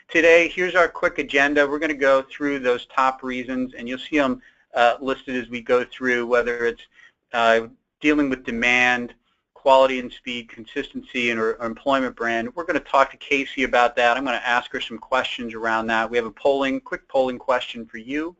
today, here's our quick agenda. We're going to go through those top reasons, and you'll see them listed as we go through, whether it's dealing with demand, quality and speed, consistency, and or employment brand. We're going to talk to Kaci about that. I'm going to ask her some questions around that. We have a quick polling question for you,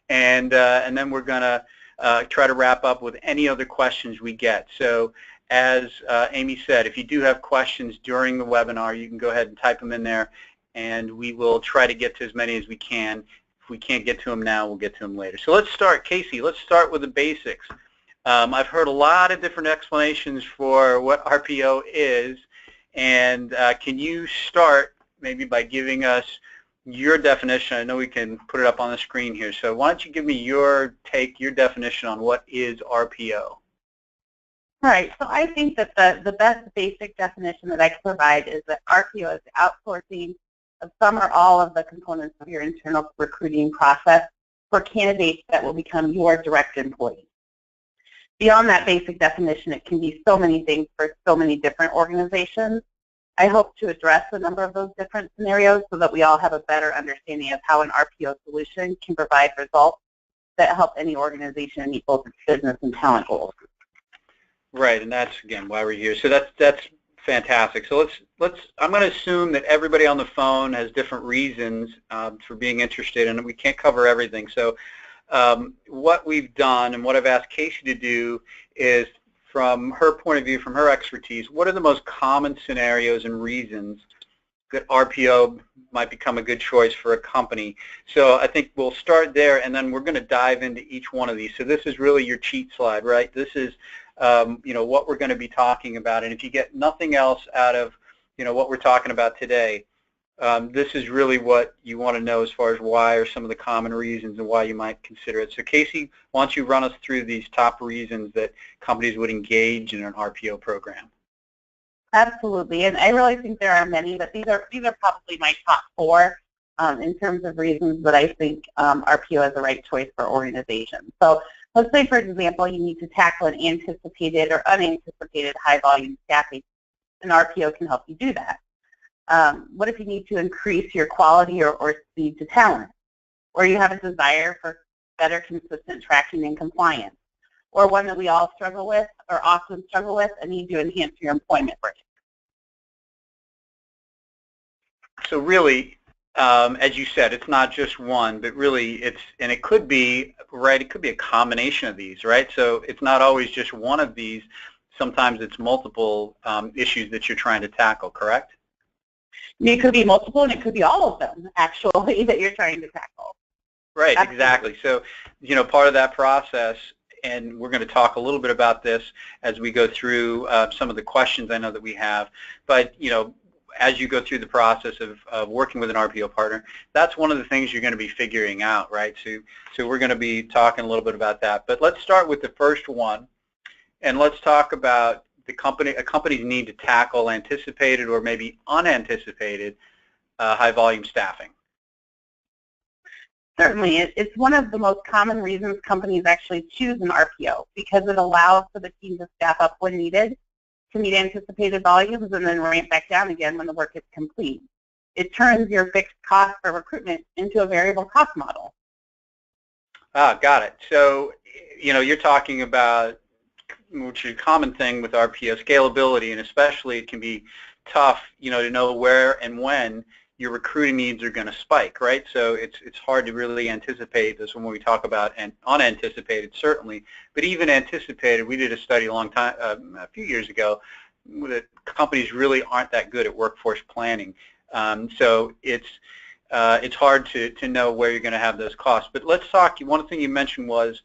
and then we're going to try to wrap up with any other questions we get. So as Amy said, if you do have questions during the webinar, you can go ahead and type them in there, and we will try to get to as many as we can. If we can't get to them now, we'll get to them later. So let's start. Kaci, let's start with the basics. I've heard a lot of different explanations for what RPO is, and can you start maybe by giving us your definition? I know we can put it up on the screen here, so why don't you give me your take, your definition on what is RPO? All right, so I think that the best basic definition that I can provide is that RPO is the outsourcing of some or all of the components of your internal recruiting process for candidates that will become your direct employees. Beyond that basic definition, it can be so many things for so many different organizations. I hope to address a number of those different scenarios so that we all have a better understanding of how an RPO solution can provide results that help any organization meet both its business and talent goals. Right, and that's again why we're here. So that's fantastic. So I'm going to assume that everybody on the phone has different reasons for being interested, and we can't cover everything. So what we've done and what I've asked Kaci to do is, from her point of view, from her expertise, what are the most common scenarios and reasons that RPO might become a good choice for a company? So I think we'll start there, and then we're going to dive into each one of these. So this is really your cheat slide, right? This is what we're going to be talking about. And if you get nothing else out of what we're talking about today, this is really what you want to know as far as why are some of the common reasons and why you might consider it. So Kaci, why don't you run us through these top reasons that companies would engage in an RPO program? Absolutely, and I really think there are many, but these are probably my top four in terms of reasons that I think RPO is the right choice for organizations. So let's say, for example, you need to tackle an anticipated or unanticipated high-volume staffing, and RPO can help you do that. What if you need to increase your quality or speed to talent? Or you have a desire for better consistent tracking and compliance? Or one that we all struggle with or often struggle with and need to enhance your employment rate? So really, as you said, it's not just one, but really it could be, right, it could be a combination of these, right? So it's not always just one of these. Sometimes it's multiple issues that you're trying to tackle, correct? It could be multiple, and it could be all of them, actually, that you're trying to tackle. Right, Absolutely. Exactly. So, part of that process, and we're going to talk a little bit about this as we go through some of the questions I know that we have, but, as you go through the process of working with an RPO partner, that's one of the things you're going to be figuring out, right? So we're going to be talking a little bit about that. But let's start with the first one, and let's talk about a company's need to tackle anticipated or maybe unanticipated high-volume staffing. Certainly. It's one of the most common reasons companies actually choose an RPO, because it allows for the team to staff up when needed to meet anticipated volumes and then ramp back down again when the work is complete. It turns your fixed cost for recruitment into a variable cost model. Got it. So, you're talking about, which is a common thing with RPO, scalability, and especially it can be tough, to know where and when your recruiting needs are going to spike, right? So it's hard to really anticipate this when we talk about unanticipated, certainly, but even anticipated. We did a study a few years ago that companies really aren't that good at workforce planning. So it's hard to know where you're going to have those costs. But let's talk. One thing you mentioned was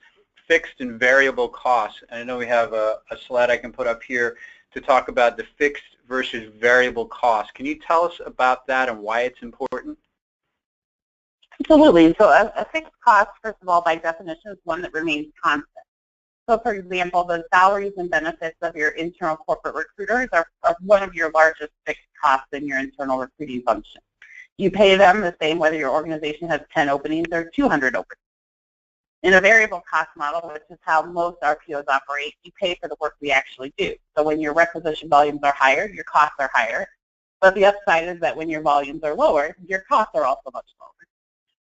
fixed and variable costs. And I know we have a slide I can put up here to talk about the fixed versus variable costs. Can you tell us about that and why it's important? Absolutely. So a fixed cost, first of all, by definition, is one that remains constant. So, for example, the salaries and benefits of your internal corporate recruiters are one of your largest fixed costs in your internal recruiting function. You pay them the same whether your organization has 10 openings or 200 openings. In a variable cost model, which is how most RPOs operate, you pay for the work we actually do. So when your requisition volumes are higher, your costs are higher. But the upside is that when your volumes are lower, your costs are also much lower.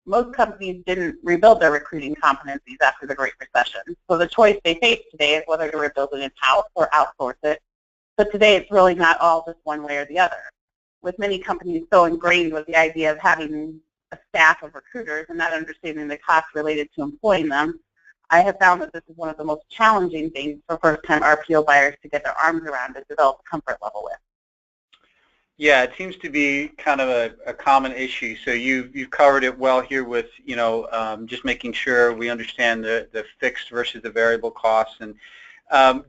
Most companies didn't rebuild their recruiting competencies after the Great Recession. So the choice they face today is whether to rebuild it in-house or outsource it. But today it's really not all just one way or the other. With many companies so ingrained with the idea of having a staff of recruiters and not understanding the costs related to employing them, I have found that this is one of the most challenging things for first-time RPO buyers to get their arms around and develop a comfort level with. Yeah, it seems to be kind of a common issue. So you've covered it well here with just making sure we understand the fixed versus the variable costs. And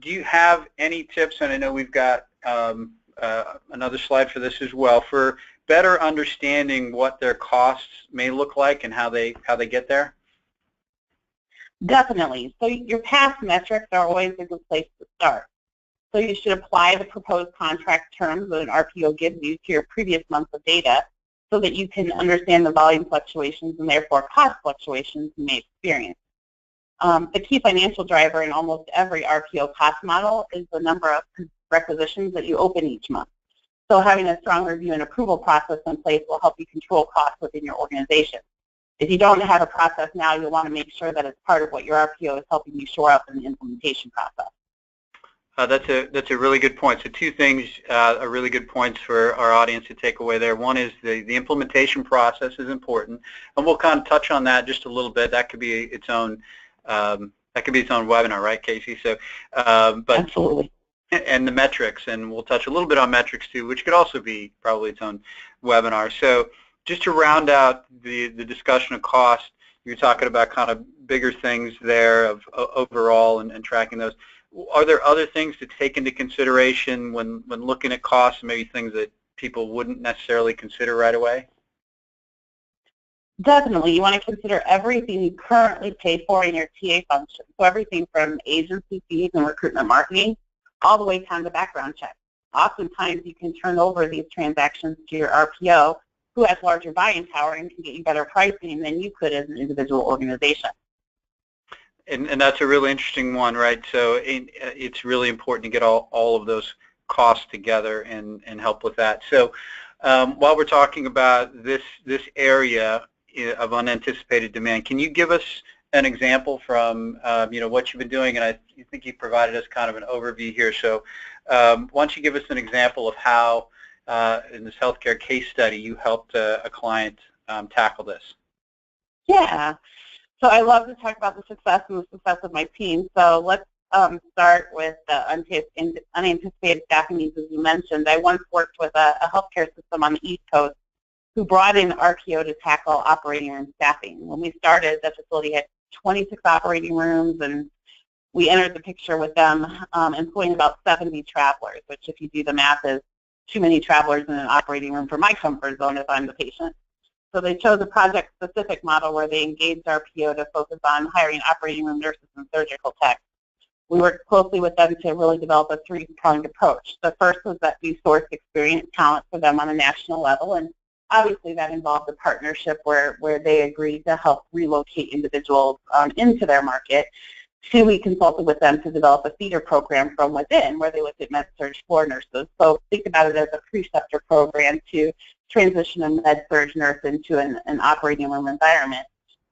do you have any tips? And I know we've got another slide for this as well, for better understanding what their costs may look like and how they get there. Definitely. So your past metrics are always a good place to start. So you should apply the proposed contract terms that an RPO gives you to your previous months of data so that you can understand the volume fluctuations and therefore cost fluctuations you may experience. The key financial driver in almost every RPO cost model is the number of requisitions that you open each month. So having a strong review and approval process in place will help you control costs within your organization. If you don't have a process now, you'll want to make sure that it's part of what your RPO is helping you shore up in the implementation process. That's a really good point. So two things are really good points for our audience to take away there. One is the implementation process is important, and we'll kind of touch on that just a little bit. That could be its own webinar, right, Kaci? So, but absolutely. And the metrics, and we'll touch a little bit on metrics too, which could also be probably its own webinar. So, just to round out the discussion of cost, you're talking about kind of bigger things there of overall and tracking those. Are there other things to take into consideration when looking at costs, maybe things that people wouldn't necessarily consider right away? Definitely. You want to consider everything you currently pay for in your TA function. So everything from agency fees and recruitment marketing all the way down to background checks. Oftentimes you can turn over these transactions to your RPO who has larger buying power and can get you better pricing than you could as an individual organization. And that's a really interesting one, right? So it's really important to get all of those costs together and help with that. So while we're talking about this area of unanticipated demand, can you give us an example from what you've been doing? And I think you provided us kind of an overview here. So why don't you give us an example of how in this healthcare case study you helped a client tackle this? Yeah. So I love to talk about the success and the success of my team. So let's start with the unanticipated staffing needs, as you mentioned. I once worked with a healthcare system on the East Coast who brought in RPO to tackle operating room staffing. When we started, the facility had 26 operating rooms, and we entered the picture with them employing about 70 travelers, which if you do the math is too many travelers in an operating room for my comfort zone if I'm the patient. So they chose a project-specific model where they engaged RPO to focus on hiring operating room nurses and surgical techs. We worked closely with them to really develop a three-pronged approach. The first was that we sourced experienced talent for them on a national level, and obviously that involved a partnership where they agreed to help relocate individuals into their market. Two, we consulted with them to develop a feeder program from within where they looked at med-surg floor nurses. So think about it as a preceptor program to transition a med-surg nurse into an operating room environment.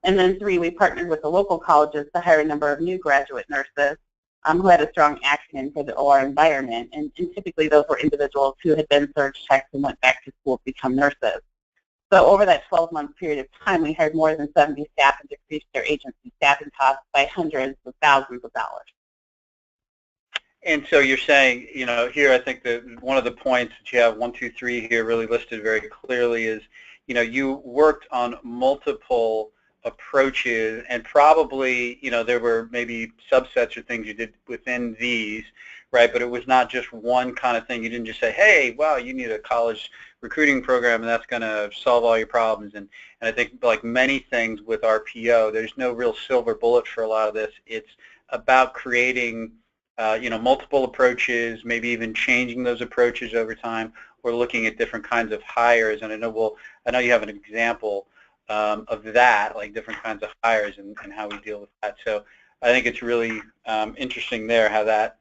And then three, we partnered with the local colleges to hire a number of new graduate nurses who had a strong acumen for the OR environment. And typically those were individuals who had been surg techs and went back to school to become nurses. So over that 12-month period of time, we hired more than 70 staff and decreased their agency staffing costs by hundreds of thousands of dollars. And so you're saying, here I think that one of the points that you have 1, 2, 3 here really listed very clearly is, you worked on multiple approaches, and probably, there were maybe subsets or things you did within these, right? But it was not just one kind of thing. You didn't just say, hey, wow, you need a college recruiting program and that's going to solve all your problems. And I think like many things with RPO, there's no real silver bullet for a lot of this. It's about creating multiple approaches, maybe even changing those approaches over time, or looking at different kinds of hires. And I know you have an example of that, like different kinds of hires and how we deal with that. So I think it's really interesting there how that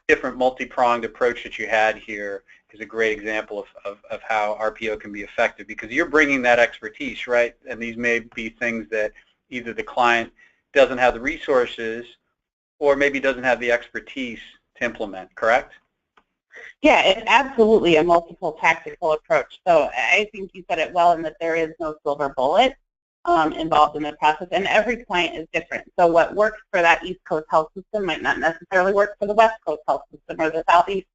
different multi-pronged approach that you had here is a great example of how RPO can be effective, because you're bringing that expertise, right? And these may be things that either the client doesn't have the resources or maybe doesn't have the expertise to implement, correct? Yeah, it's absolutely a multiple tactical approach. So I think you said it well in that there is no silver bullet involved in the process, and every client is different. So what works for that East Coast health system might not necessarily work for the West Coast health system or the Southeast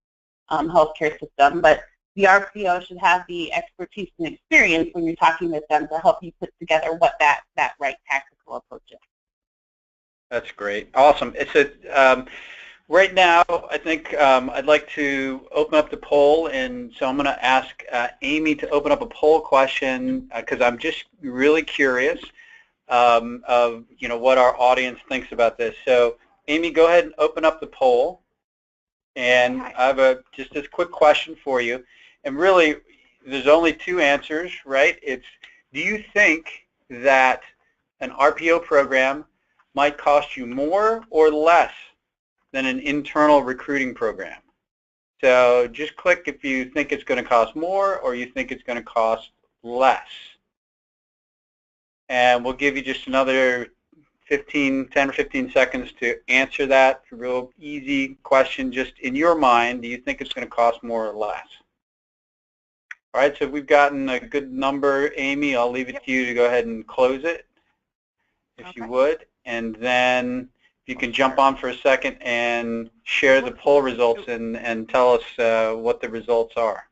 healthcare system, but the RPO should have the expertise and experience when you're talking with them to help you put together what that right tactical approach is. That's great. Awesome. It's a right now, I think I'd like to open up the poll, and so I'm going to ask Amy to open up a poll question because I'm just really curious of what our audience thinks about this. So, Amy, go ahead and open up the poll, and I have just this quick question for you. And really, there's only two answers, right? It's, do you think that an RPO program might cost you more or less than an internal recruiting program? So just click if you think it's going to cost more or you think it's going to cost less. And we'll give you just another 10 or 15 seconds to answer that. It's a real easy question. Just in your mind, do you think it's going to cost more or less? All right, so we've gotten a good number. Amy, I'll leave it to you to go ahead and close it, if you would. And then you can jump on for a second and share the poll results and tell us what the results are.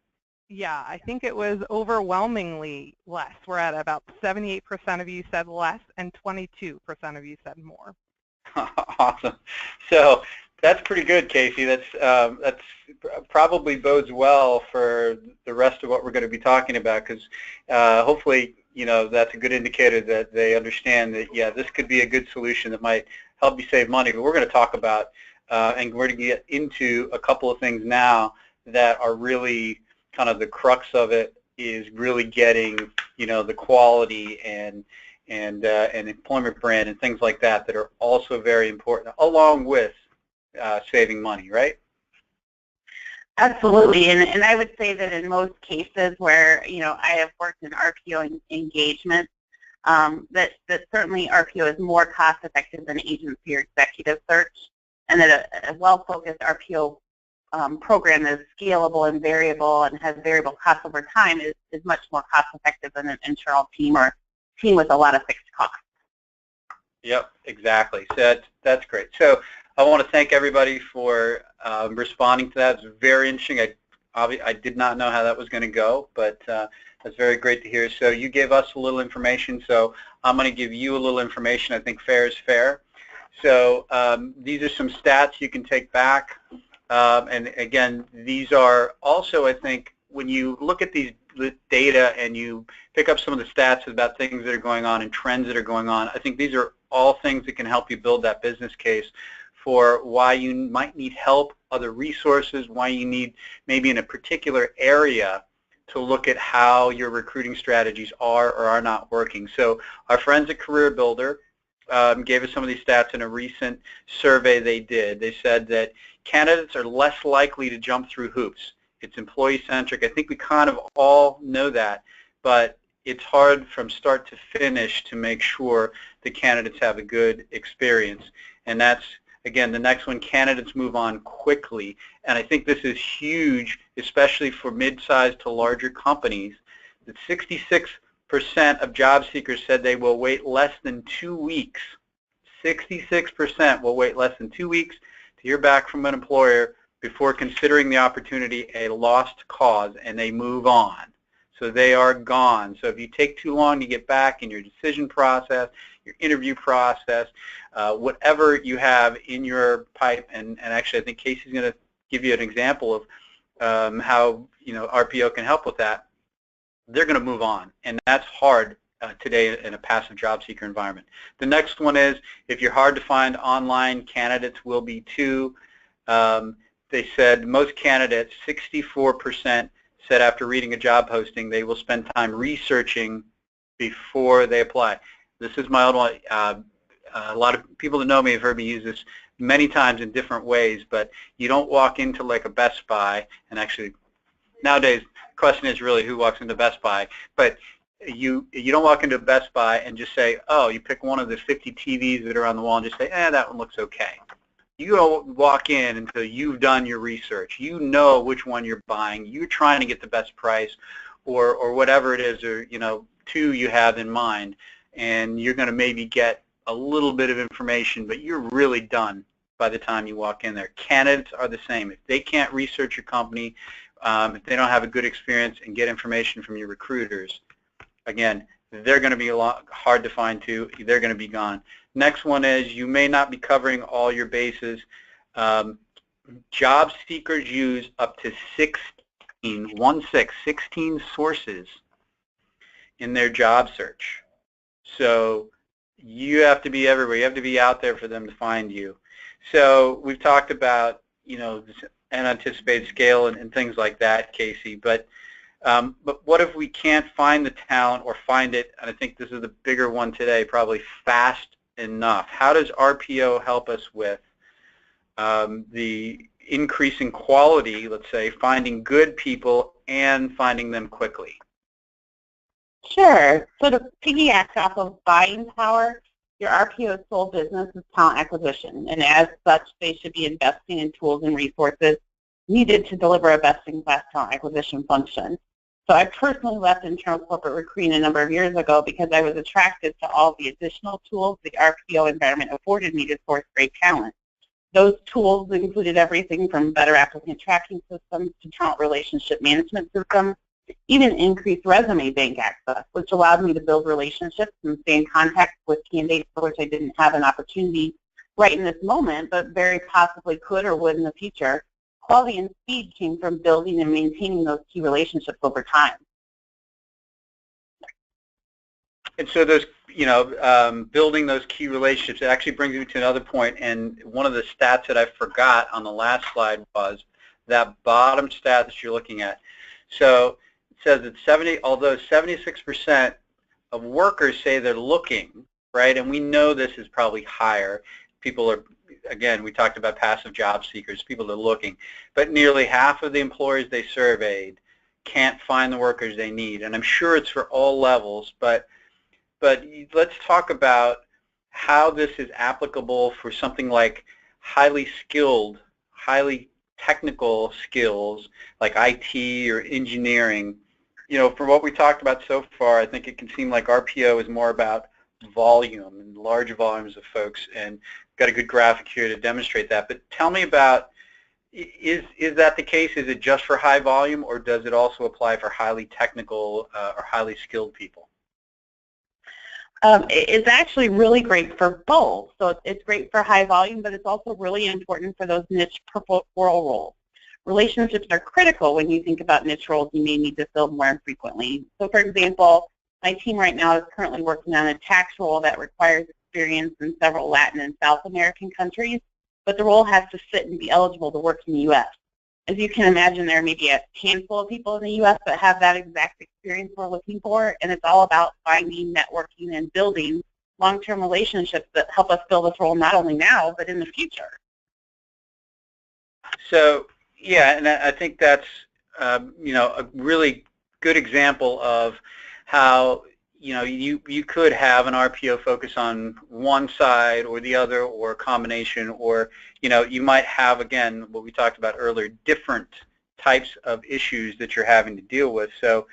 Yeah, I think it was overwhelmingly less. We're at about 78% of you said less and 22% of you said more. Awesome. So that's pretty good, Kaci. That's probably bodes well for the rest of what we're going to be talking about, because hopefully, that's a good indicator that they understand that, yeah, this could be a good solution that might help you save money. But we're going to talk about, and we're going to get into a couple of things now that are really kind of the crux of it, is really getting, the quality and employment brand and things like that that are also very important, along with saving money, right? Absolutely, and I would say that in most cases where I have worked in RPO engagement, that certainly RPO is more cost effective than agency or executive search, and that a well-focused RPO program is scalable and variable and has variable costs over time is much more cost effective than an internal team or team with a lot of fixed costs. Yep, exactly. So that's great. So I want to thank everybody for responding to that. It's very interesting. I did not know how that was going to go, but that's very great to hear. So you gave us a little information, so I'm going to give you a little information. I think fair is fair. So these are some stats you can take back. And again, these are also, I think, when you look at these data and you pick up some of the stats about things that are going on and trends that are going on, I think these are all things that can help you build that business case for why you might need help, other resources, why you need maybe in a particular area to look at how your recruiting strategies are or are not working. So our friends at Career Builder gave us some of these stats in a recent survey they did. They said that candidates are less likely to jump through hoops. It's employee-centric. I think we kind of all know that, but it's hard from start to finish to make sure the candidates have a good experience. And that's, again, the next one, candidates move on quickly. And I think this is huge, especially for mid-sized to larger companies, that 66% of job seekers said they will wait less than 2 weeks. 66% will wait less than 2 weeks to hear back from an employer before considering the opportunity a lost cause, and they move on. So they are gone. So if you take too long to get back in your decision process, your interview process, whatever you have in your pipe, and actually I think Kaci's going to give you an example of how RPO can help with that, they're going to move on, and that's hard today in a passive job seeker environment. The next one is, if you're hard to find, online candidates will be too. They said most candidates, 64%, said after reading a job posting they will spend time researching before they apply. This is my old one. A lot of people that know me have heard me use this many times in different ways, but you don't walk into like a Best Buy, and actually nowadays, the question is really who walks into Best Buy, but you don't walk into Best Buy and just say, oh, you pick one of the 50 TVs that are on the wall and just say, that one looks okay. You don't walk in until you've done your research. You know which one you're buying. You're trying to get the best price, or whatever it is, or two you have in mind, and you're going to maybe get a little bit of information, but you're really done by the time you walk in there. Candidates are the same. If they can't research your company, if they don't have a good experience and get information from your recruiters, again, they're going to be a lot hard to find too. They're going to be gone. Next one is you may not be covering all your bases. Job seekers use up to 16 sources in their job search. So you have to be everywhere. You have to be out there for them to find you. So we've talked about, this unanticipated scale and things like that, Kaci, but what if we can't find the talent or find it, and I think this is the bigger one today, probably fast enough? How does RPO help us with the increasing quality, let's say, finding good people and finding them quickly? Sure. So to piggyback off of buying power, your RPO's sole business is talent acquisition, and as such, they should be investing in tools and resources needed to deliver a best-in-class talent acquisition function. So I personally left internal corporate recruiting a number of years ago because I was attracted to all the additional tools the RPO environment afforded me to source great talent. Those tools included everything from better applicant tracking systems to talent relationship management systems, even increased resume bank access, which allowed me to build relationships and stay in contact with candidates for which I didn't have an opportunity right in this moment, but very possibly could or would in the future. Quality and speed came from building and maintaining those key relationships over time. And so those, building those key relationships, it actually brings me to another point, and one of the stats that I forgot on the last slide was that bottom stat that you're looking at. So it says that although 76% of workers say they're looking, right, and we know this is probably higher. People are, again, we talked about passive job seekers, people are looking, but nearly half of the employers they surveyed can't find the workers they need. And I'm sure it's for all levels, but let's talk about how this is applicable for something like highly skilled, highly technical skills like IT or engineering. For what we talked about so far, I think it can seem like RPO is more about volume and large volumes of folks, and got a good graphic here to demonstrate that. But tell me about, is that the case? Is it just for high volume, or does it also apply for highly technical or highly skilled people? It's actually really great for both. So it's great for high volume, but it's also really important for those niche peripheral roles. Relationships are critical when you think about niche roles you may need to fill more infrequently. So for example, my team right now is currently working on a tax role that requires experience in several Latin and South American countries, but the role has to fit and be eligible to work in the U.S. As you can imagine, there may be a handful of people in the U.S. that have that exact experience we're looking for, and it's all about finding, networking, and building long-term relationships that help us fill this role not only now, but in the future. So, yeah, and I think that's, a really good example of how, you could have an RPO focus on one side or the other, or a combination, or, you might have, again, what we talked about earlier, different types of issues that you're having to deal with. So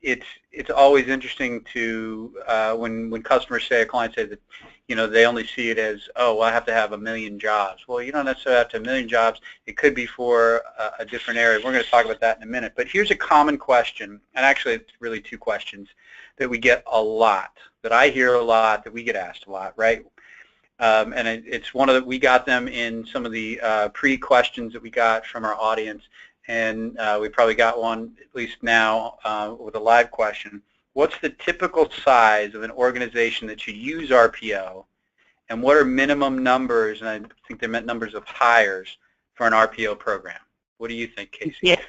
it's always interesting to, when customers say, a client says that, they only see it as, oh, well, I have to have 1 million jobs. Well, you don't necessarily have to have 1 million jobs. It could be for a different area. We're going to talk about that in a minute. But here's a common question, and actually it's really two questions that we get a lot, that I hear a lot, that we get asked a lot, right? And it's one of the, we got them in some of the pre-questions that we got from our audience, and we probably got one at least now with a live question. What's the typical size of an organization that should use RPO, and what are minimum numbers, and I think they meant numbers of hires, for an RPO program? What do you think, Kaci? Yeah,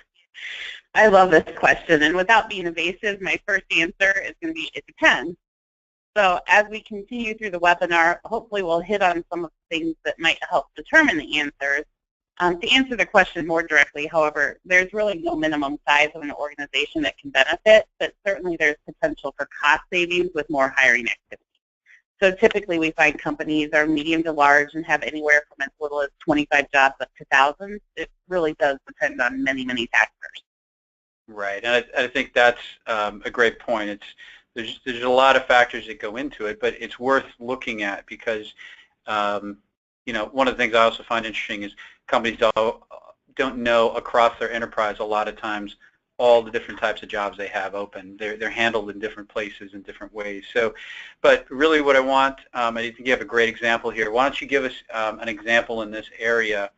I love this question, and without being evasive, my first answer is going to be it depends. So as we continue through the webinar, hopefully we'll hit on some of the things that might help determine the answers. To answer the question more directly, however, there's really no minimum size of an organization that can benefit, but certainly there's potential for cost savings with more hiring activity. So typically we find companies are medium to large and have anywhere from as little as 25 jobs up to thousands. It really does depend on many, many factors. Right, and I think that's a great point. There's a lot of factors that go into it, but it's worth looking at because you know, one of the things I also find interesting is companies don't know across their enterprise a lot of times all the different types of jobs they have open. They're handled in different places in different ways. So, but really what I want, I think you have a great example here. Why don't you give us an example in this area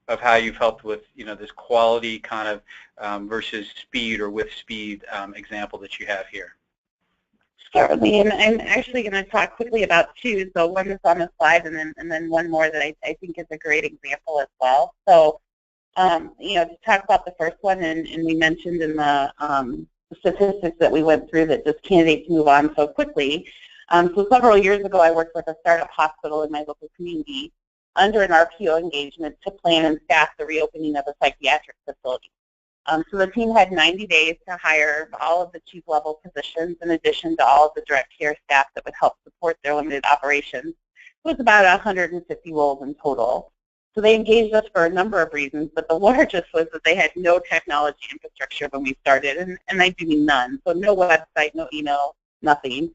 of how you've helped with, you know, this quality kind of versus speed or with speed example that you have here. Certainly, and I'm actually going to talk quickly about two. So one is on the slide, and then one more that I think is a great example as well. So, you know, to talk about the first one, and we mentioned in the statistics that we went through that just candidates move on so quickly. So several years ago, I worked with a startup hospital in my local community under an RPO engagement to plan and staff the reopening of a psychiatric facility. So the team had 90 days to hire all of the chief level positions in addition to all of the direct care staff that would help support their limited operations. It was about 150 roles in total. So they engaged us for a number of reasons, but the largest was that they had no technology infrastructure when we started, and I do mean none. So no website, no email, nothing.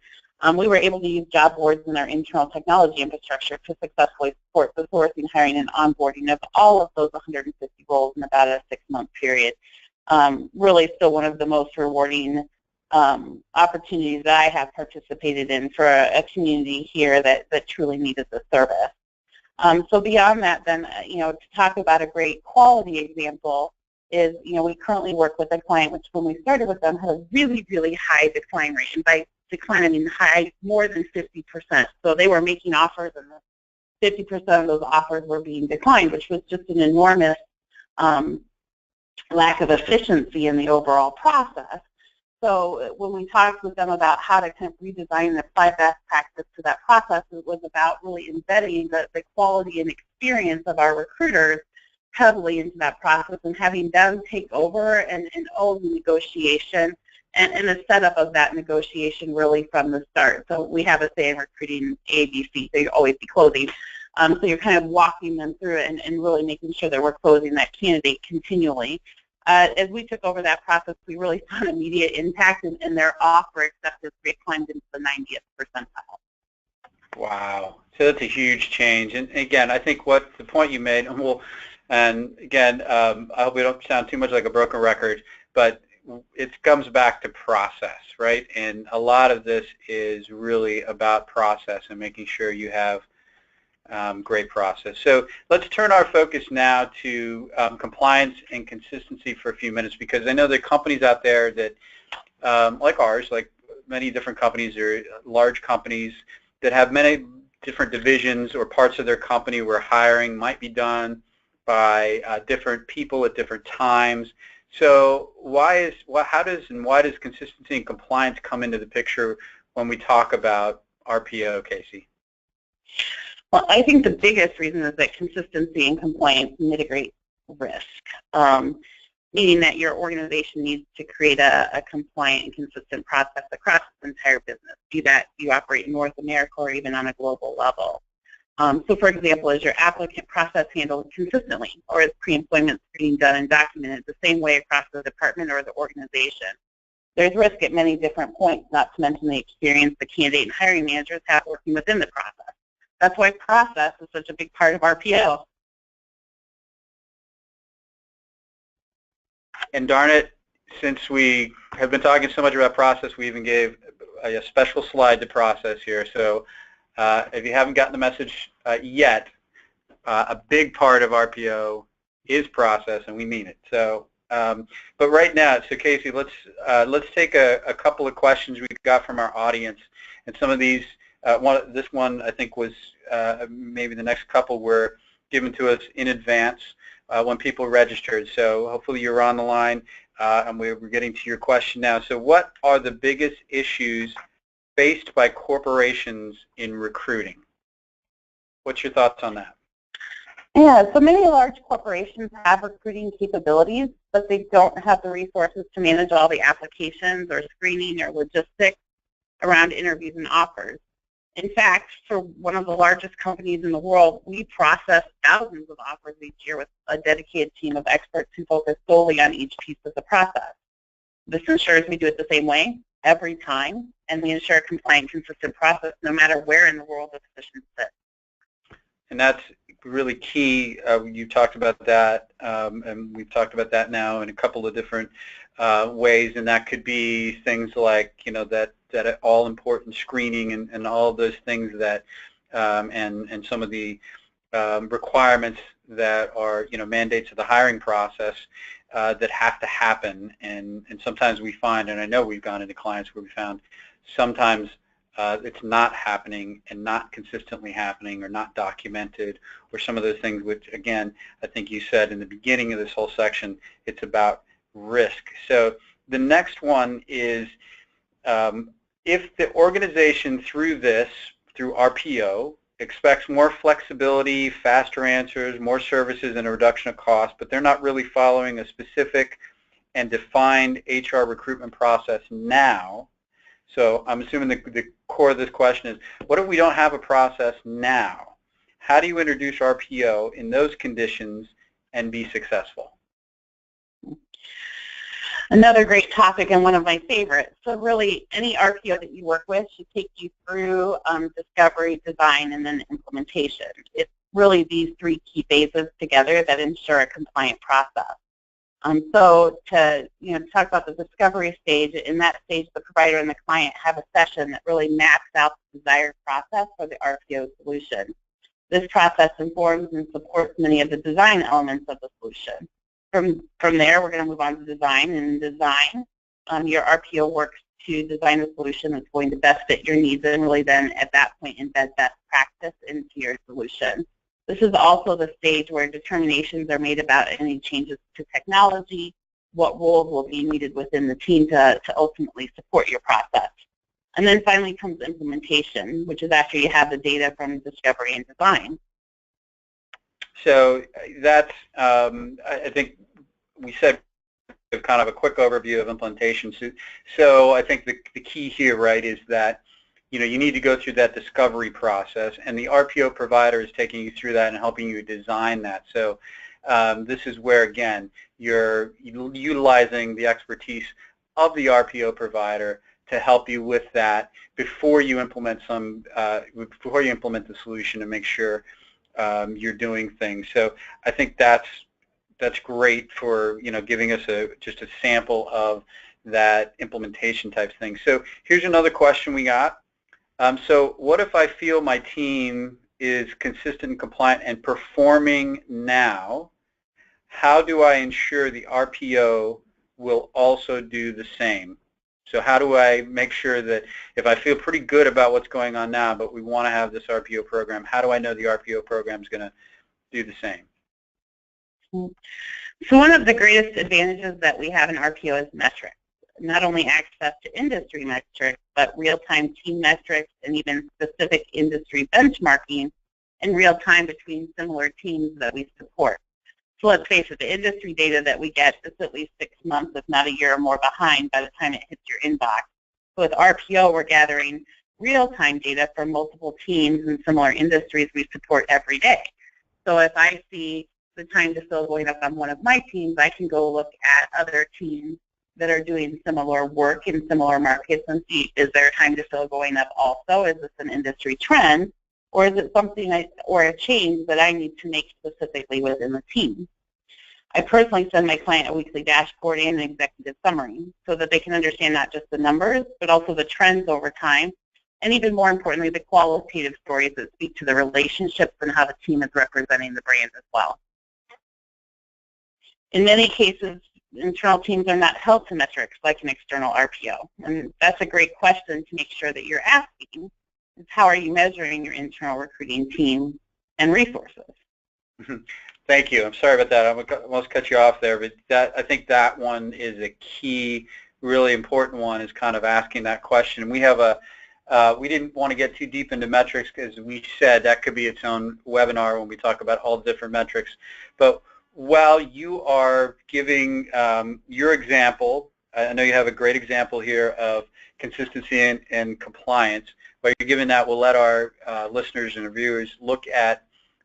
We were able to use job boards in our internal technology infrastructure to successfully support the sourcing, hiring, and onboarding of all of those 150 roles in about a 6-month period. Really still one of the most rewarding opportunities that I have participated in for a community here that truly needed the service. So beyond that, then, you know, to talk about a great quality example is, you know, we currently work with a client which when we started with them had a really, really high decline rate. And by decline, I mean high, more than 50%. So they were making offers and 50% of those offers were being declined, which was just an enormous lack of efficiency in the overall process. So when we talked with them about how to kind of redesign and apply best practice to that process, it was about really embedding the quality and experience of our recruiters heavily into that process and having them take over and own the negotiation and the setup of that negotiation really from the start. So we have a saying, recruiting ABC, so you always be closing. So you're kind of walking them through it and really making sure that we're closing that candidate continually. As we took over that process, we really saw an immediate impact, and their offer acceptance rate climbed into the 90th percentile. Wow, so that's a huge change. And again, I think what the point you made, and again, I hope we don't sound too much like a broken record, but it comes back to process, right? And a lot of this is really about process and making sure you have great process. So let's turn our focus now to compliance and consistency for a few minutes, because I know there are companies out there that, like ours, like many different companies or large companies that have many different divisions or parts of their company where hiring might be done by different people at different times. So why does consistency and compliance come into the picture when we talk about RPO, Kaci? Well, I think the biggest reason is that consistency and compliance mitigate risk, meaning that your organization needs to create a compliant and consistent process across the entire business, be that you operate in North America or even on a global level. So, for example, is your applicant process handled consistently, or is pre-employment screening done and documented the same way across the department or the organization? There's risk at many different points, not to mention the experience the candidate and hiring managers have working within the process. That's why process is such a big part of RPO. And darn it, since we have been talking so much about process, we even gave a special slide to process here. So if you haven't gotten the message yet, a big part of RPO is process, and we mean it. So, but right now, so Kaci, let's take a couple of questions we got from our audience, and some of these. This one I think was maybe the next couple were given to us in advance when people registered. So hopefully you're on the line and we're getting to your question now. So what are the biggest issues faced by corporations in recruiting? What's your thoughts on that? Yeah, so many large corporations have recruiting capabilities, but they don't have the resources to manage all the applications or screening or logistics around interviews and offers. In fact, for one of the largest companies in the world, we process thousands of offers each year with a dedicated team of experts who focus solely on each piece of the process. This ensures we do it the same way every time, and we ensure a compliant, consistent process no matter where in the world the position sits. And that's really key. You talked about that, and we've talked about that now in a couple of different ways, and that could be things like, that all-important screening and all of those things that, and some of the requirements that are, mandates of the hiring process that have to happen. And sometimes we find, and I know we've gone into clients where we found sometimes it's not happening and not consistently happening or not documented, or some of those things which, again, I think you said in the beginning of this whole section, it's about risk. So the next one is if the organization through RPO, expects more flexibility, faster answers, more services, and a reduction of cost, but they're not really following a specific and defined HR recruitment process now. So I'm assuming the core of this question is, what if we don't have a process now? How do you introduce RPO in those conditions and be successful? Another great topic and one of my favorites. So really, any RPO that you work with should take you through discovery, design, and then implementation. It's really these three key phases together that ensure a compliant process. So to talk about the discovery stage, in that stage the provider and the client have a session that really maps out the desired process for the RPO solution. This process informs and supports many of the design elements of the solution. From there, we're going to move on to design. And in design, your RPO works to design a solution that's going to best fit your needs, and really then at that point embed best practice into your solution. This is also the stage where determinations are made about any changes to technology, what roles will be needed within the team to ultimately support your process. And then finally comes implementation, which is after you have the data from discovery and design. So that's, I think we said kind of a quick overview of implementation. So I think the key here, right, is that you need to go through that discovery process, and the RPO provider is taking you through that and helping you design that. So this is where, again, you're utilizing the expertise of the RPO provider to help you with that before you implement before you implement the solution, to make sure you're doing things. So I think that's great for giving us just a sample of that implementation type thing. So here's another question we got. So what if I feel my team is consistent and compliant and performing now? How do I ensure the RPO will also do the same? So how do I make sure that if I feel pretty good about what's going on now, but we want to have this RPO program, how do I know the RPO program is going to do the same? So one of the greatest advantages that we have in RPO is metrics. Not only access to industry metrics, but real-time team metrics and even specific industry benchmarking in real time between similar teams that we support. So let's face it, the industry data that we get is at least 6 months, if not a year or more behind by the time it hits your inbox. So with RPO, we're gathering real-time data from multiple teams in similar industries we support every day. So if I see the time to fill going up on one of my teams, I can go look at other teams that are doing similar work in similar markets and see, is there time to fill going up also? Is this an industry trend? Or is it something or a change that I need to make specifically within the team? I personally send my client a weekly dashboard and an executive summary so that they can understand not just the numbers, but also the trends over time, and even more importantly, the qualitative stories that speak to the relationships and how the team is representing the brand as well. In many cases, internal teams are not held to metrics like an external RPO, and that's a great question to make sure that you're asking, is how are you measuring your internal recruiting team and resources? Thank you. I'm sorry about that. I almost cut you off there, but I think that one is a key, really important one, is kind of asking that question. We have We didn't want to get too deep into metrics because we said that could be its own webinar when we talk about all the different metrics. But while you are giving your example, I know you have a great example here of consistency and compliance. While you're giving that, we'll let our listeners and viewers look at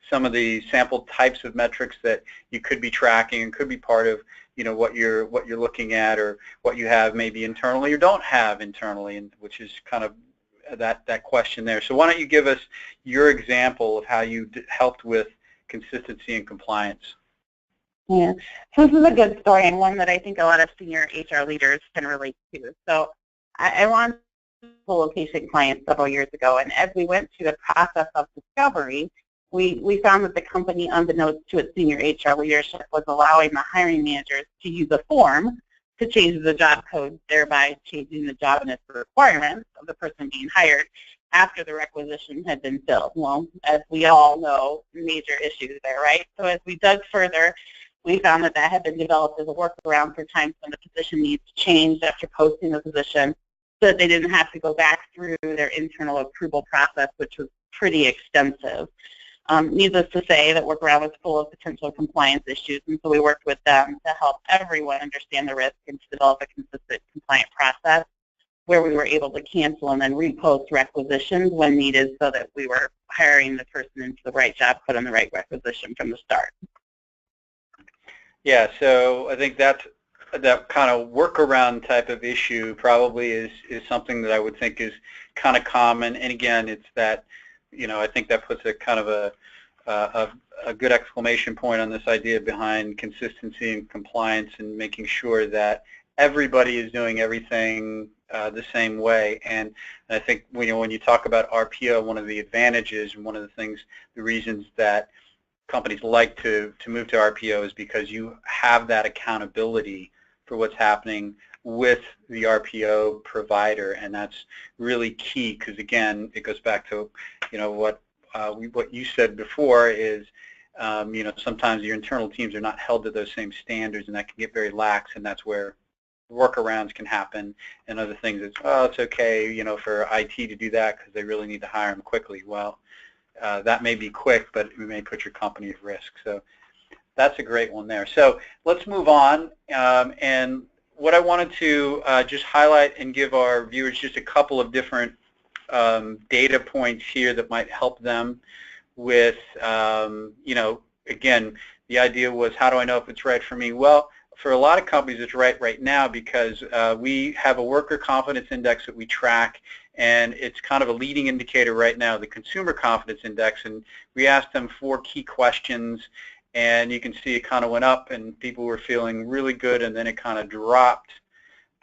some of the sample types of metrics that you could be tracking and could be part of, you know, what you're looking at, or what you have maybe internally or don't have internally, and which is kind of that question there. So why don't you give us your example of how you helped with consistency and compliance? Yeah, so this is a good story, and one that I think a lot of senior HR leaders can relate to. So I launched a location client several years ago, and as we went through the process of discovery, we found that the company, unbeknownst to its senior HR leadership, was allowing the hiring managers to use a form to change the job code, thereby changing the job and its requirements of the person being hired after the requisition had been filled. Well, as we all know, major issues there, right? So as we dug further, we found that that had been developed as a workaround for times when the position needs changed after posting the position, so that they didn't have to go back through their internal approval process, which was pretty extensive. Needless to say, that workaround was full of potential compliance issues, and so we worked with them to help everyone understand the risk and to develop a consistent compliant process where we were able to cancel and then repost requisitions when needed, so that we were hiring the person into the right job code on the right requisition from the start. Yeah, so I think that kind of workaround type of issue probably is something that I would think is kind of common. And again, it's that, you know, I think that puts a kind of a good exclamation point on this idea behind consistency and compliance, and making sure that everybody is doing everything the same way. And I think, you know, when you talk about RPO, one of the advantages and one of the things, the reasons that companies like to move to RPO is because you have that accountability for what's happening with the RPO provider, and that's really key, because again, it goes back to, you know, what you said before is, you know, sometimes your internal teams are not held to those same standards, and that can get very lax, and that's where workarounds can happen, and other things. It's, oh, it's okay, you know, for IT to do that because they really need to hire them quickly. Well, that may be quick, but it may put your company at risk. So that's a great one there. So let's move on. And what I wanted to just highlight and give our viewers just a couple of different data points here that might help them with, you know, again, the idea was, how do I know if it's right for me? Well, for a lot of companies, it's right now, because we have a worker confidence index that we track, and it's kind of a leading indicator right now, the consumer confidence index, and we asked them 4 key questions, and you can see it kind of went up, and people were feeling really good, and then it kind of dropped,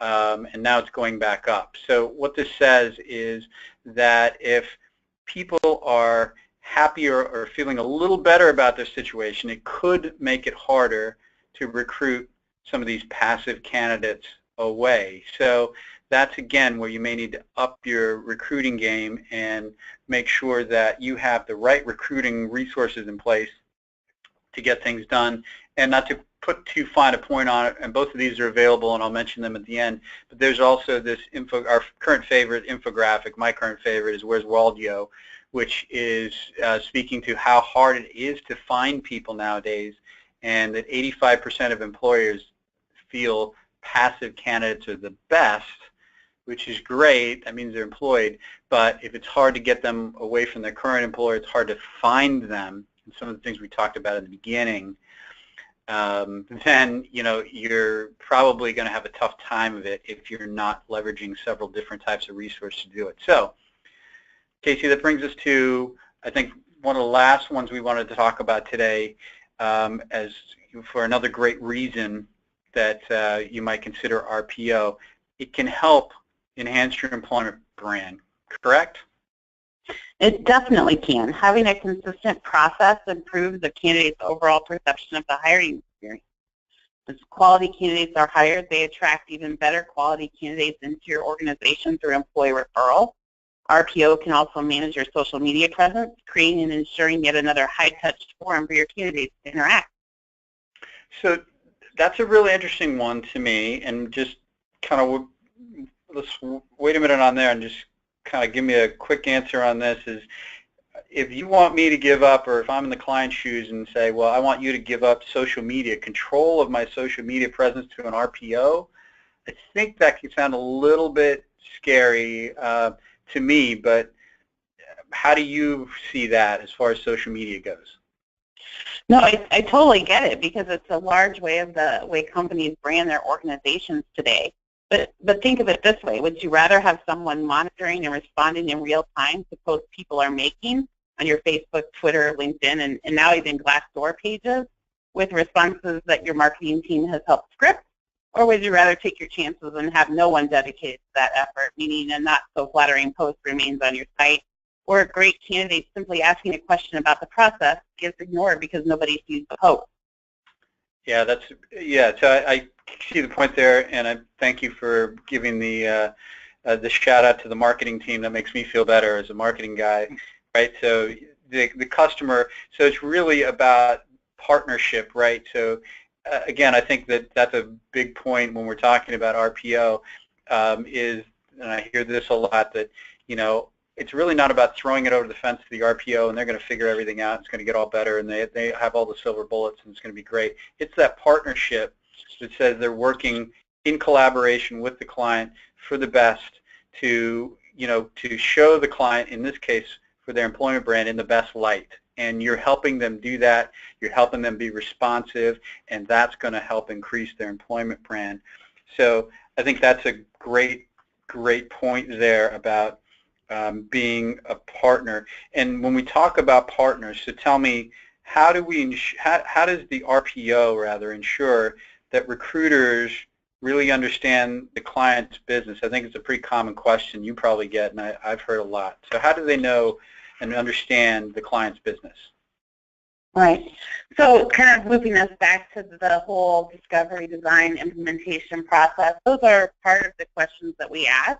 and now it's going back up. So what this says is that if people are happier or feeling a little better about their situation, it could make it harder to recruit some of these passive candidates away. So that's, again, where you may need to up your recruiting game and make sure that you have the right recruiting resources in place to get things done. And not to put too fine a point on it, and both of these are available, and I'll mention them at the end, but there's also this our current favorite infographic. My current favorite is Where's Waldo, which is speaking to how hard it is to find people nowadays, and that 85% of employers feel passive candidates are the best, which is great. That means they're employed. But if it's hard to get them away from their current employer, it's hard to find them, and some of the things we talked about in the beginning, then, you know, you're probably going to have a tough time of it if you're not leveraging several different types of resources to do it. So, Kaci, that brings us to, I think, one of the last ones we wanted to talk about today, as for another great reason that you might consider RPO. It can help enhance your employment brand, correct? It definitely can. Having a consistent process improves the candidate's overall perception of the hiring experience. As quality candidates are hired, they attract even better quality candidates into your organization through employee referral. RPO can also manage your social media presence, creating and ensuring yet another high-touch forum for your candidates to interact. So that's a really interesting one to me, and just kind of, let's wait a minute on there and just kind of give me a quick answer on this is, if you want me to give up, or if I'm in the client's shoes and say, well, I want you to give up social media, control of my social media presence to an RPO, I think that can sound a little bit scary to me, but how do you see that as far as social media goes? No, I totally get it, because it's a large way of the way companies brand their organizations today. But think of it this way. Would you rather have someone monitoring and responding in real time to posts people are making on your Facebook, Twitter, LinkedIn, and now even Glassdoor pages with responses that your marketing team has helped script? Or would you rather take your chances and have no one dedicated to that effort, meaning a not so flattering post remains on your site, or a great candidate simply asking a question about the process gets ignored because nobody sees the post? Yeah, so I see the point there, and I thank you for giving the shout out to the marketing team. That makes me feel better as a marketing guy, right? So the customer, so it's really about partnership, right? So again, I think that that's a big point when we're talking about RPO, is, and I hear this a lot, that, you know, it's really not about throwing it over the fence to the RPO and they're going to figure everything out. It's going to get all better and they have all the silver bullets and it's going to be great. It's that partnership that says they're working in collaboration with the client for the best to, you know, to show the client, in this case for their employment brand, in the best light. And you're helping them do that. You're helping them be responsive, and that's going to help increase their employment brand. So I think that's a great point there about being a partner. And when we talk about partners, so tell me, how does the RPO rather ensure that recruiters really understand the client's business? I think it's a pretty common question you probably get, and I've heard a lot. So how do they know and understand the client's business? Right. So kind of looping us back to the whole discovery, design, implementation process, those are part of the questions that we ask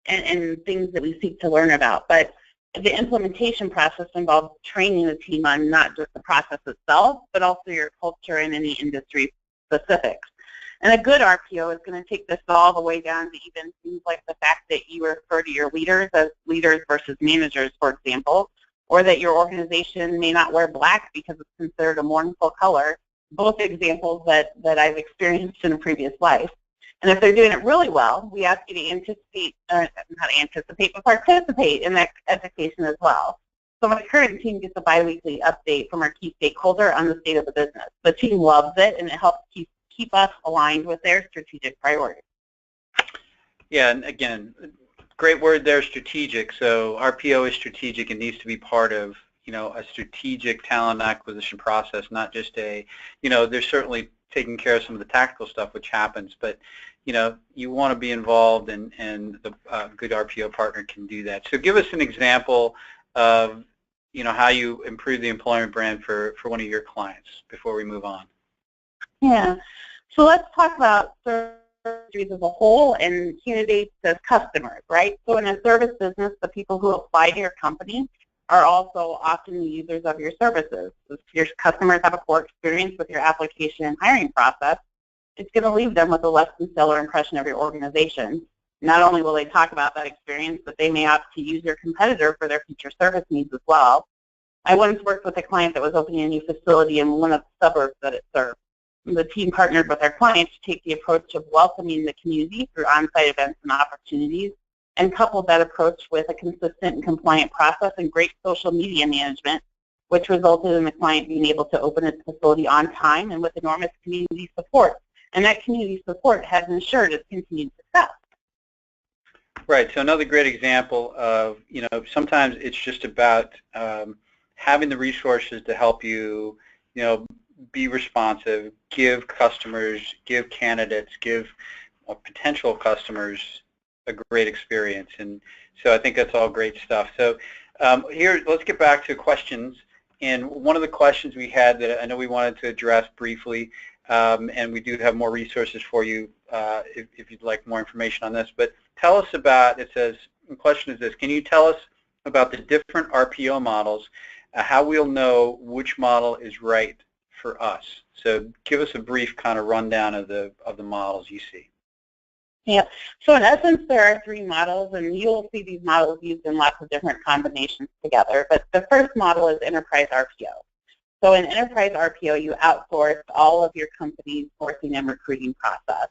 and things that we seek to learn about. But the implementation process involves training the team on not just the process itself, but also your culture and any industry specifics. And a good RPO is going to take this all the way down to even things like the fact that you refer to your leaders as leaders versus managers, for example, or that your organization may not wear black because it's considered a mournful color, both examples that I've experienced in a previous life. And if they're doing it really well, we ask you to participate in that education as well. So my current team gets a biweekly update from our key stakeholder on the state of the business. The team loves it, and it helps keep us aligned with their strategic priorities. Yeah, and again, great word there, strategic. So RPO is strategic and needs to be part of, you know, a strategic talent acquisition process, not just a, you know, they're certainly taking care of some of the tactical stuff which happens, but, you know, you want to be involved, and the good RPO partner can do that. So give us an example of, you know, how you improve the employment brand for one of your clients before we move on. Yeah. So let's talk about services as a whole and candidates as customers, right? So in a service business, the people who apply to your company are also often the users of your services. If your customers have a poor experience with your application and hiring process, it's going to leave them with a less than stellar impression of your organization. Not only will they talk about that experience, but they may opt to use your competitor for their future service needs as well. I once worked with a client that was opening a new facility in one of the suburbs that it served. The team partnered with our client to take the approach of welcoming the community through on-site events and opportunities, and coupled that approach with a consistent and compliant process and great social media management, which resulted in the client being able to open its facility on time and with enormous community support. And that community support has ensured its continued success. Right. So another great example of, you know, sometimes it's just about having the resources to help you, you know, be responsive, give customers, give candidates, give potential customers a great experience. And so I think that's all great stuff. So here, let's get back to questions. And one of the questions we had that I know we wanted to address briefly, and we do have more resources for you if you'd like more information on this, but tell us about, it says, the question is this: can you tell us about the different RPO models, how we'll know which model is right for us? So give us a brief kind of rundown of the models you see. Yeah. So in essence, there are three models, and you'll see these models used in lots of different combinations together. But the first model is enterprise RPO. So in enterprise RPO, you outsource all of your company's sourcing and recruiting process.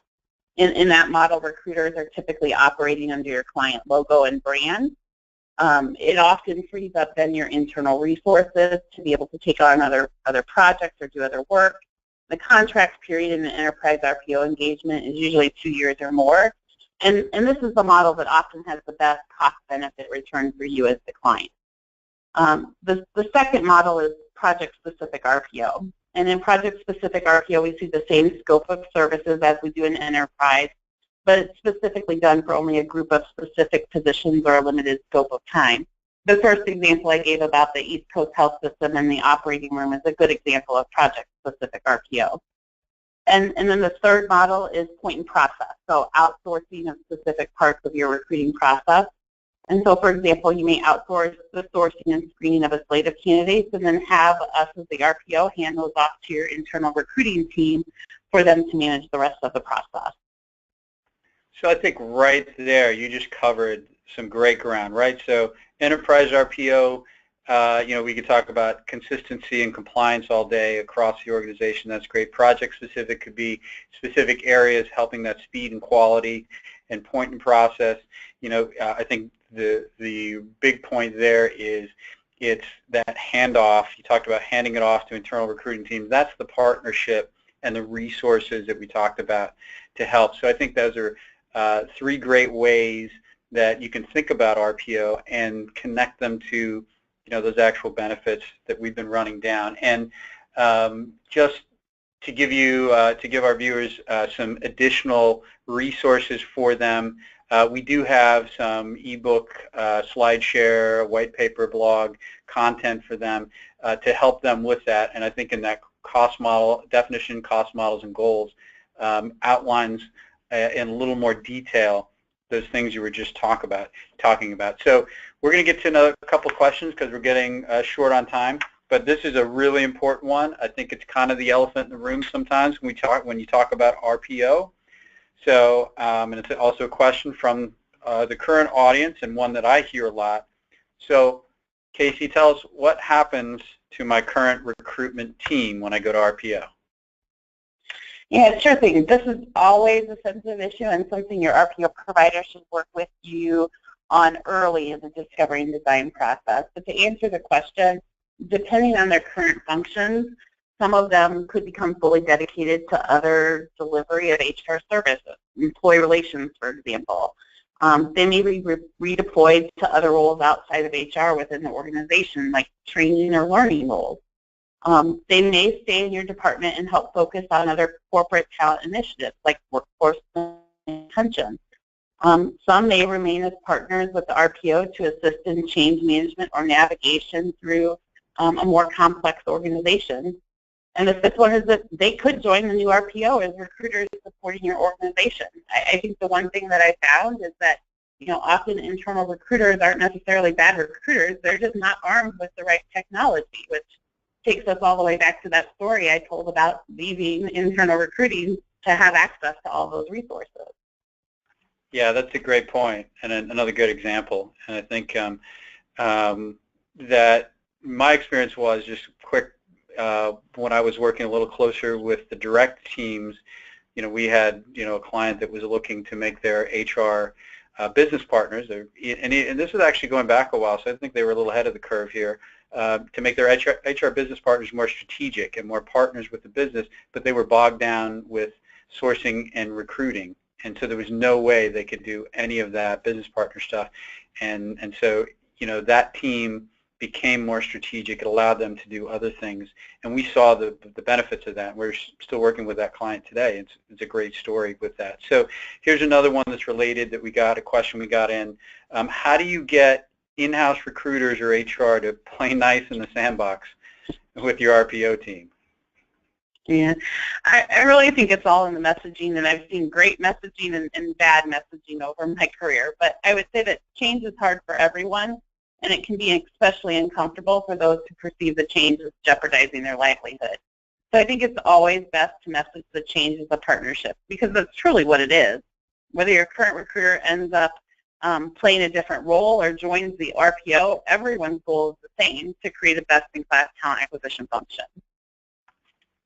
In that model, recruiters are typically operating under your client logo and brand. It often frees up then your internal resources to be able to take on other projects or do other work. The contract period in an enterprise RPO engagement is usually 2 years or more. And this is the model that often has the best cost-benefit return for you as the client. The second model is project-specific RPO. And in project-specific RPO, we see the same scope of services as we do in enterprise, but it's specifically done for only a group of specific positions or a limited scope of time. The first example I gave about the East Coast Health System and the operating room is a good example of project-specific RPO. And then the third model is point and process, so outsourcing of specific parts of your recruiting process. And so, for example, you may outsource the sourcing and screening of a slate of candidates and then have us as the RPO hand those off to your internal recruiting team for them to manage the rest of the process. So I think right there you just covered some great ground, right? So enterprise RPO, we could talk about consistency and compliance all day across the organization. That's great. Project specific could be specific areas helping that speed and quality and point and process. I think the big point there is it's that handoff. You talked about handing it off to internal recruiting teams. That's the partnership and the resources that we talked about to help. So I think those are three great ways that you can think about RPO and connect them to those actual benefits that we've been running down. And just to give our viewers some additional resources for them, we do have some ebook, SlideShare, white paper, blog content for them to help them with that. And I think in that cost model definition, cost models and goals outlines in a little more detail those things you were just talking about. So we're going to get to another couple questions because we're getting short on time. But this is a really important one. I think it's kind of the elephant in the room sometimes when you talk about RPO. So, and it's also a question from the current audience and one that I hear a lot. So, Kaci, tell us what happens to my current recruitment team when I go to RPO? Yeah, sure thing. This is always a sensitive issue and something your RPO provider should work with you on early in the discovery and design process. But to answer the question, depending on their current functions, some of them could become fully dedicated to other delivery of HR services, employee relations, for example. They may be redeployed to other roles outside of HR within the organization, like training or learning roles. They may stay in your department and help focus on other corporate talent initiatives, like workforce retention. Some may remain as partners with the RPO to assist in change management or navigation through a more complex organization. And the fifth one is that they could join the new RPO as recruiters supporting your organization. I think the one thing that I found is that, often internal recruiters aren't necessarily bad recruiters. They're just not armed with the right technology, which takes us all the way back to that story I told about leaving internal recruiting to have access to all those resources. Yeah, that's a great point and another good example. And I think that my experience was just quick. When I was working a little closer with the direct teams, we had a client that was looking to make their HR business partners, and this is actually going back a while, so I think they were a little ahead of the curve here, to make their HR business partners more strategic and more partners with the business, but they were bogged down with sourcing and recruiting, and so there was no way they could do any of that business partner stuff, and so that team became more strategic. It allowed them to do other things, and we saw the benefits of that. We're still working with that client today. It's a great story with that. So here's another one that's related that a question we got in. How do you get in-house recruiters or HR to play nice in the sandbox with your RPO team? Yeah, I really think it's all in the messaging, and I've seen great messaging and bad messaging over my career. But I would say that change is hard for everyone, and it can be especially uncomfortable for those who perceive the change as jeopardizing their livelihood. So I think it's always best to message the change as a partnership, because that's truly what it is. whether your current recruiter ends up playing a different role or joins the RPO, everyone's goal is the same, to create a best-in-class talent acquisition function.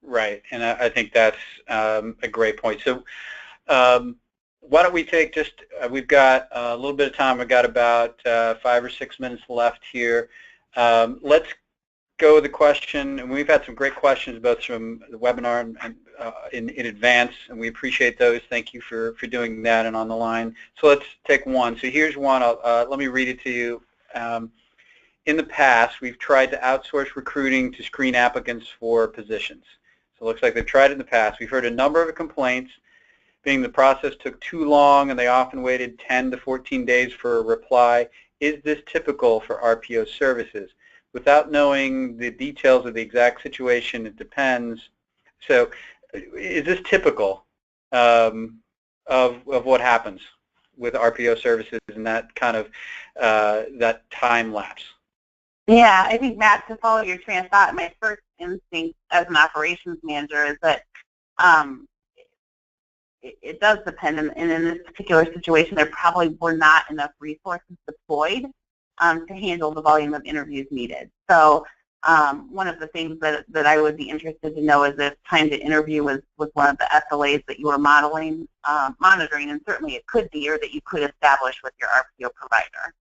Right, and I think that's a great point. So why don't we take just, we've got a little bit of time. We've got about 5 or 6 minutes left here. Let's go with the question, and we've had some great questions both from the webinar and in advance, and we appreciate those. Thank you for doing that and on the line. So let's take one. So here's one. Let me read it to you. In the past, we've tried to outsource recruiting to screen applicants for positions. So it looks like they've tried it in the past. We've heard a number of complaints, being the process took too long and they often waited 10 to 14 days for a reply. Is this typical for RPO services? Without knowing the details of the exact situation, it depends. So is this typical of what happens with RPO services and that kind of that time lapse? Yeah, I think, Matt, to follow your train of thought, my first instinct as an operations manager is that it does depend, and in this particular situation, there probably were not enough resources deployed to handle the volume of interviews needed. So one of the things that I would be interested to know is if time to interview was one of the SLAs that you were monitoring, and certainly it could be, or that you could establish with your RPO provider.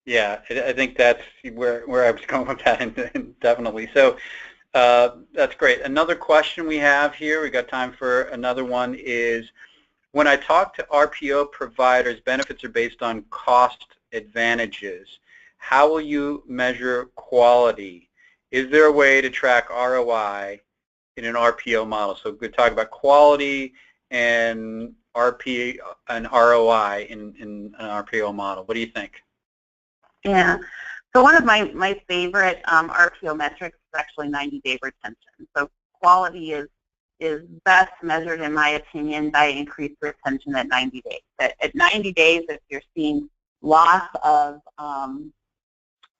Yeah, I think that's where I was going with that, and definitely. So that's great. Another question we have here, we got time for another one, is when I talk to RPO providers, benefits are based on cost advantages. How will you measure quality? Is there a way to track ROI in an RPO model? So we talk about quality and RPO and ROI in an RPO model. What do you think? Yeah. So one of my favorite RPO metrics is actually 90-day retention. So quality is best measured, in my opinion, by increased retention at 90 days. At 90 days, if you're seeing loss of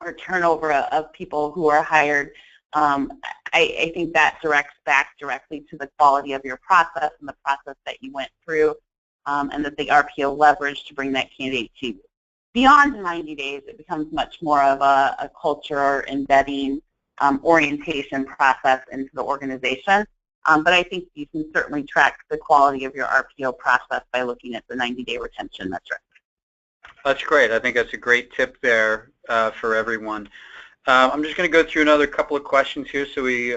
or turnover of people who are hired, I think that directs back directly to the quality of your process and the process that you went through, and that the RPO leveraged to bring that candidate to you. Beyond 90 days, it becomes much more of a culture embedding orientation process into the organization. But I think you can certainly track the quality of your RPO process by looking at the 90-day retention metric. That's great. I think that's a great tip there for everyone. I'm just going to go through another couple of questions here so we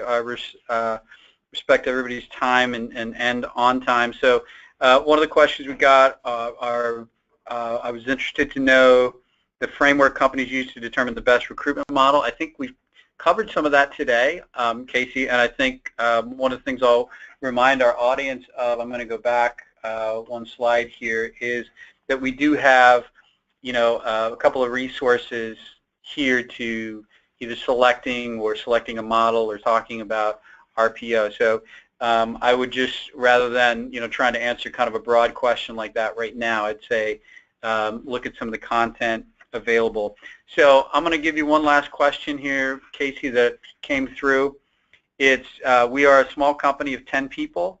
respect everybody's time and end on time. So one of the questions we got are, I was interested to know the framework companies use to determine the best recruitment model. I think we've covered some of that today, Kaci, and I think one of the things I'll remind our audience of, I'm going to go back one slide here, is that we do have, you know, a couple of resources here to either selecting a model or talking about RPO. So I would just, rather than, you know, trying to answer kind of a broad question like that right now, I'd say look at some of the content available. So I'm going to give you one last question here, Kaci, that came through. It's, we are a small company of 10 people.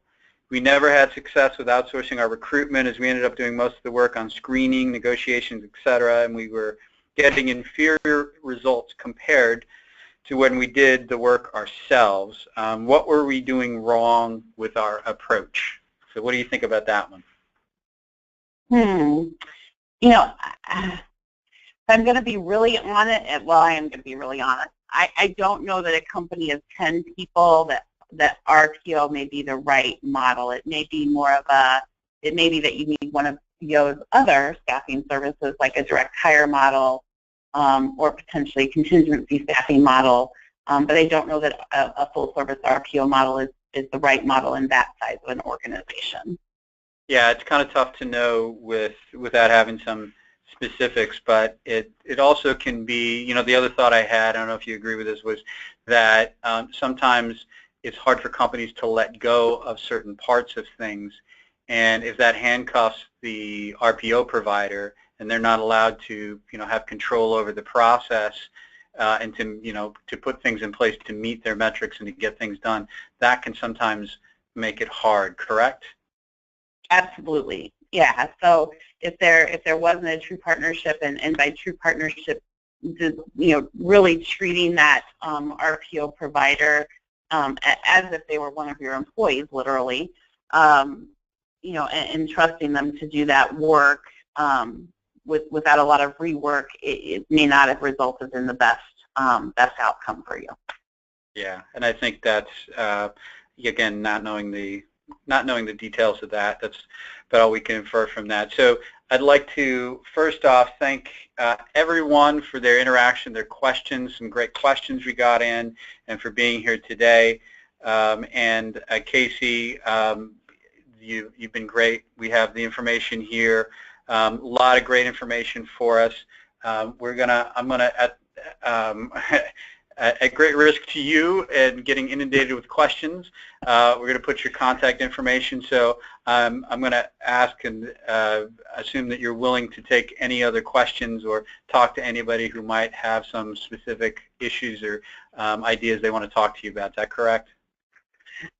We never had success with outsourcing our recruitment, as we ended up doing most of the work on screening, negotiations, etc., and we were getting inferior results compared to when we did the work ourselves. What were we doing wrong with our approach? So what do you think about that one? You know, I'm going to be really honest. Well, I am going to be really honest. I don't know that a company of 10 people that RPO may be the right model. It may be more of it may be that you need one of Yoh's other staffing services, like a direct hire model or potentially contingency staffing model. But I don't know that a full service RPO model is the right model in that size of an organization. Yeah, it's kind of tough to know without having some specifics, but it also can be, you know, the other thought I had, I don't know if you agree with this, was that sometimes it's hard for companies to let go of certain parts of things, and if that handcuffs the RPO provider and they're not allowed to, you know, have control over the process and to, you know, to put things in place to meet their metrics and to get things done, that can sometimes make it hard, correct? Absolutely. Yeah, so if there wasn't a true partnership, and by true partnership, really treating that RPO provider as if they were one of your employees, literally, and trusting them to do that work without a lot of rework, it may not have resulted in the best outcome for you. Yeah, and I think that's again, not knowing the details of that. That's about all we can infer from that. So I'd like to first off thank everyone for their interaction, their questions, some great questions we got in, and for being here today. And Kaci, you've been great. We have the information here, a lot of great information for us. I'm gonna at great risk to you and getting inundated with questions, we're going to put your contact information. So I'm going to ask and assume that you're willing to take any other questions or talk to anybody who might have some specific issues or ideas they want to talk to you about. Is that correct?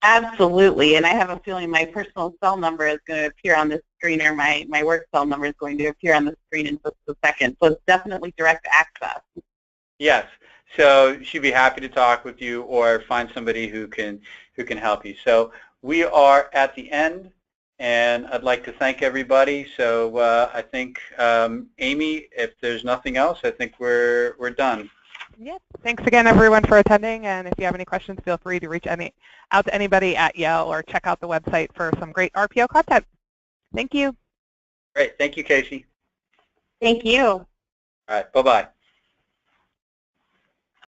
Absolutely, and I have a feeling my personal cell number is going to appear on the screen, or my work cell number is going to appear on the screen in just a second. So it's definitely direct access. Yes. So she'd be happy to talk with you or find somebody who can help you. So we are at the end, and I'd like to thank everybody. So I think Amy, if there's nothing else, I think we're done. Yep. Thanks again, everyone, for attending. And if you have any questions, feel free to reach out to anybody at Yoh or check out the website for some great RPO content. Thank you. Great. Thank you, Kaci. Thank you. All right. Bye-bye.